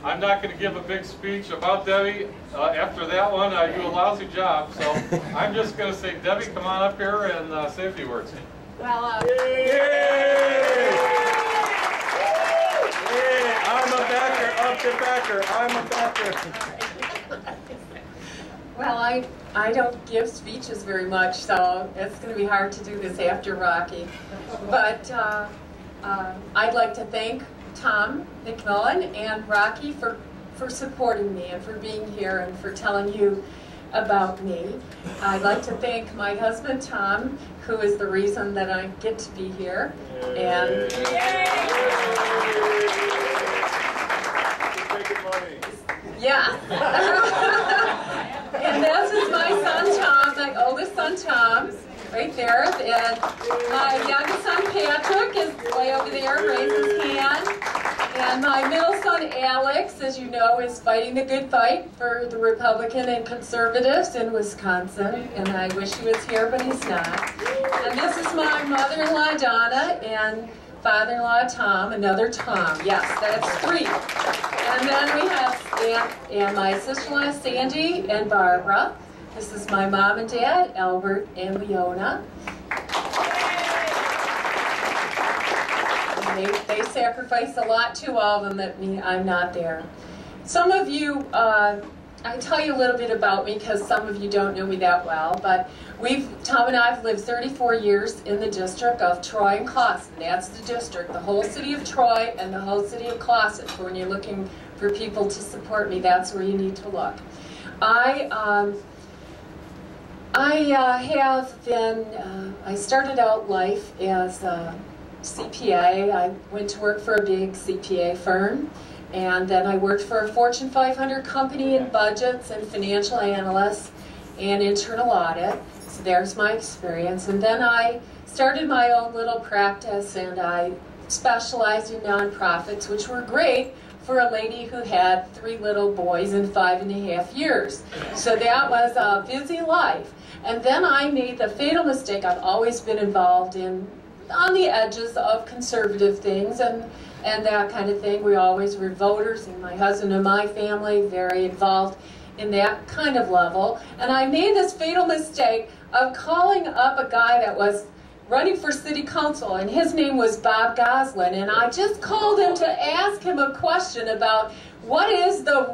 I'm not going to give a big speech about Debbie. After that one, I do a lousy job. So I'm just going to say, Debbie, come on up here and say a few words. Well, I'm a backer of DeBacker. I'm a backer. well, I don't give speeches very much, so it's going to be hard to do this after Rocky. But I'd like to thank Tom McMillan and Rocky for supporting me and for being here and for telling you about me. I'd like to thank my husband, Tom, who is the reason that I get to be here. And yeah. And this is my son, Tom, my oldest son, Tom, right there. And my youngest son, Patrick, is way over there, raised his hand. And my middle son, Alex, as you know, is fighting the good fight for the Republican and conservatives in Wisconsin. And I wish he was here, but he's not. And this is my mother-in-law, Donna, and father-in-law, Tom, another Tom. Yes, that's 3. And then we have and my sister-in-law, Sandy and Barbara. This is my mom and dad, Albert and Leona. They sacrificed a lot to all of them that I'm not there. Some of you, I tell you a little bit about me because some of you don't know me that well, but Tom and I have lived 34 years in the district of Troy and Clawson. That's the district, the whole city of Troy and the whole city of Clawson. When you're looking for people to support me, that's where you need to look. I started out life as a CPA. I went to work for a big CPA firm, and then I worked for a Fortune 500 company in budgets and financial analysts and internal audit. So there's my experience. And then I started my own little practice, and I specialized in nonprofits, which were great for a lady who had 3 little boys in 5.5 years. So that was a busy life. And then I made the fatal mistake. I've always been involved on the edges of conservative things and that kind of thing. We always were voters, and my husband and my family very involved in that kind of level. And I made this fatal mistake of calling up a guy that was running for city council, and his name was Bob Goslin, and I just called him to ask him a question about what is the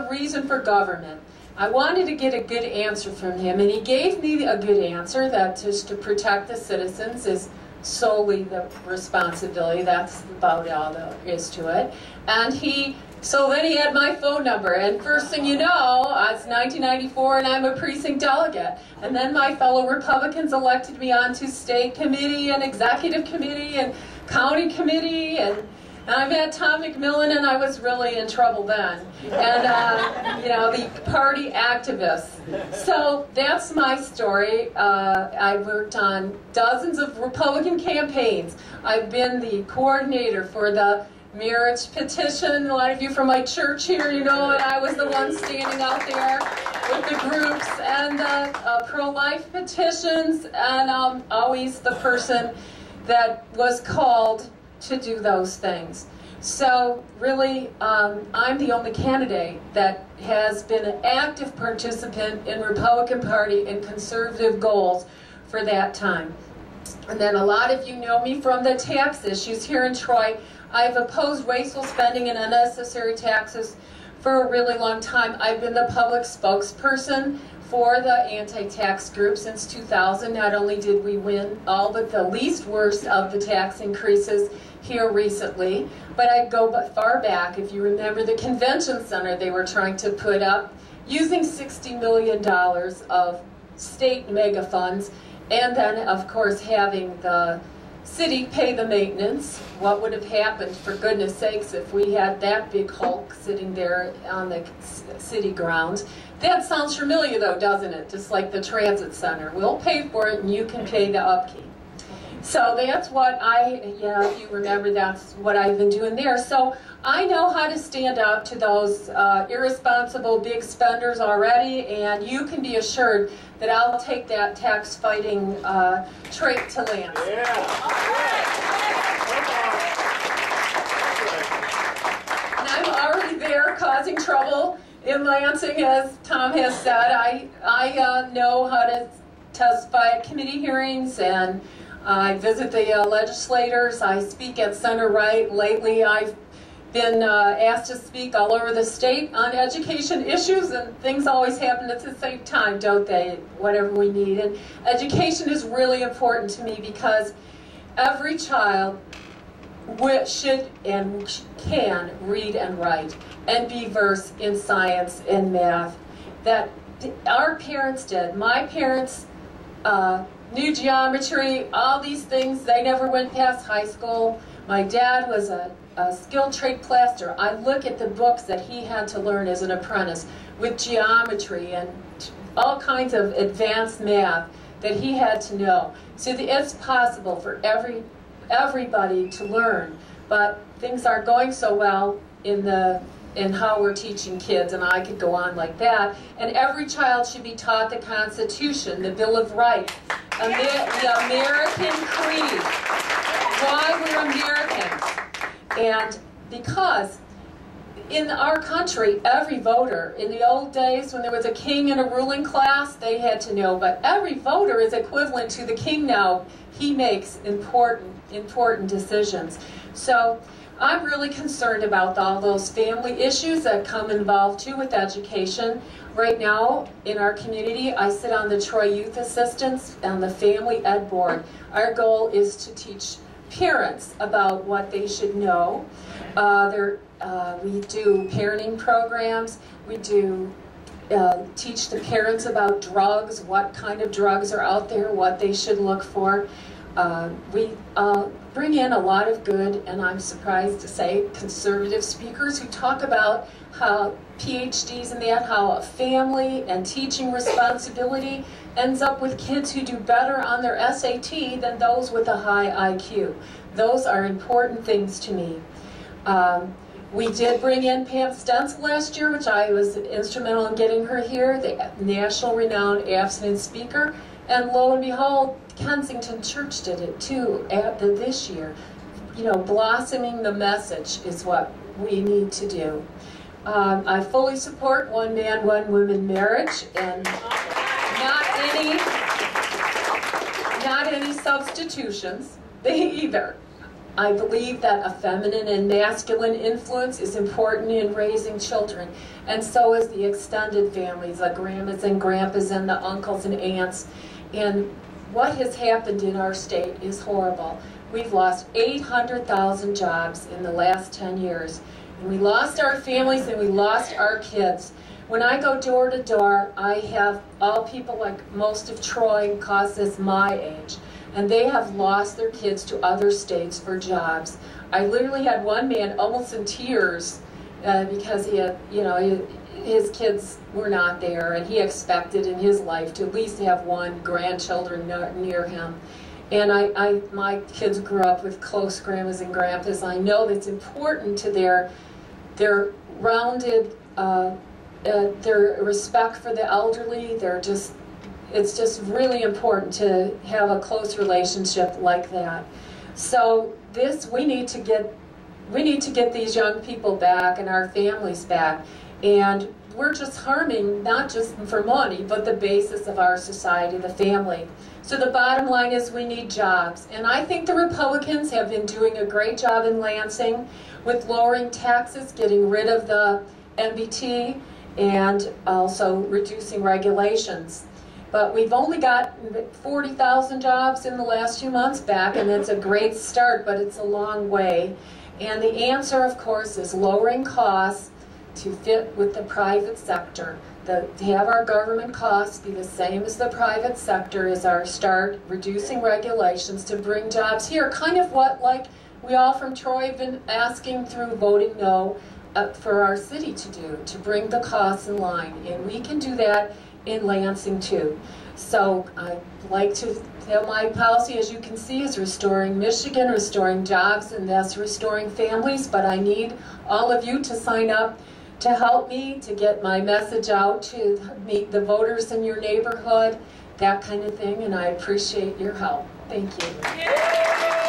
reason for government. I wanted to get a good answer from him, and he gave me a good answer that just to protect the citizens is solely the responsibility. That's about all there is to it. And so then he had my phone number, and first thing you know, it's 1994 and I'm a precinct delegate. And then my fellow Republicans elected me onto state committee and executive committee and county committee, and I met Tom McMillan, and I was really in trouble then. And, you know, the party activists. So that's my story. I worked on dozens of Republican campaigns. I've been the coordinator for the marriage petition. A lot of you from my church here, you know, and I was the one standing out there with the groups, and the pro-life petitions, and always the person that was called to do those things. So really, I'm the only candidate that has been an active participant in Republican Party and conservative goals for that time. And then a lot of you know me from the tax issues here in Troy. I've opposed wasteful spending and unnecessary taxes for a really long time. I've been the public spokesperson for the anti-tax group since 2000. Not only did we win all but the least worst of the tax increases here recently, but I go far back. If you remember the convention center they were trying to put up using $60 million of state mega funds, and then of course having the city pay the maintenance. What would have happened, for goodness sakes, if we had that big hulk sitting there on the city grounds? That sounds familiar though, doesn't it? Just like the transit center. We'll pay for it and you can pay the upkeep. So that's what if you remember, that's what I've been doing there. So I know how to stand up to those irresponsible big spenders already, and you can be assured that I'll take that tax fighting trait to land. Yeah. And I've already causing trouble in Lansing, as Tom has said. I know how to testify at committee hearings, and I visit the legislators. I speak at Center Right. Lately, I've been asked to speak all over the state on education issues, and things always happen at the same time, don't they? Whatever we need. And education is really important to me because every child should and can read and write and be versed in science and math. That our parents did. My parents knew geometry, all these things. They never went past high school. My dad was a skilled trade plasterer. I look at the books that he had to learn as an apprentice with geometry and all kinds of advanced math that he had to know. So it's possible for everybody to learn, but things aren't going so well in how we're teaching kids, and I could go on like that. And every child should be taught the Constitution, the Bill of Rights, the American Creed, why we're Americans. And because in our country, every voter, in the old days when there was a king and a ruling class, they had to know, but every voter is equivalent to the king now. He makes important decisions. So I'm really concerned about all those family issues that come involved too with education. Right now in our community, I sit on the Troy Youth Assistance and the Family Ed Board. Our goal is to teach parents about what they should know. We do parenting programs. We do teach the parents about drugs, what kind of drugs are out there, what they should look for. We bring in a lot of good, and I'm surprised to say, conservative speakers who talk about how PhDs in that, how a family and teaching responsibility ends up with kids who do better on their SAT than those with a high IQ. Those are important things to me. We did bring in Pam Stentz last year, which I was instrumental in getting her here, the national renowned abstinent speaker, and lo and behold, Kensington Church did it too this year. You know, blossoming the message is what we need to do. I fully support one man, one woman marriage, and not any substitutions either. I believe that a feminine and masculine influence is important in raising children, and so is the extended families, the grandmas and grandpas and the uncles and aunts. And what has happened in our state is horrible. We've lost 800,000 jobs in the last 10 years. And we lost our families and we lost our kids. When I go door to door, I have all people like most of Troy, causes my age, and they have lost their kids to other states for jobs. I literally had one man almost in tears because he had, his kids were not there, and he expected in his life to at least have one grandchildren near him. And my kids grew up with close grandmas and grandpas. I know that's important to their rounded, their respect for the elderly. It's just really important to have a close relationship like that. So we need to get these young people back and our families back. And we're just harming, not just for money, but the basis of our society, the family. So the bottom line is we need jobs. And I think the Republicans have been doing a great job in Lansing with lowering taxes, getting rid of the MBT, and also reducing regulations. But we've only got 40,000 jobs in the last few months back, and it's a great start, but it's a long way. And the answer, of course, is lowering costs to fit with the private sector. To have our government costs be the same as the private sector is our start, reducing regulations to bring jobs here. Kind of what, like, we all from Troy have been asking through voting no for our city to do, to bring the costs in line. And we can do that in Lansing too. So I'd like to have my policy, as you can see, is restoring Michigan, restoring jobs, and thus restoring families. But I need all of you to sign up to help me to get my message out to meet the voters in your neighborhood, that kind of thing, and I appreciate your help. Thank you.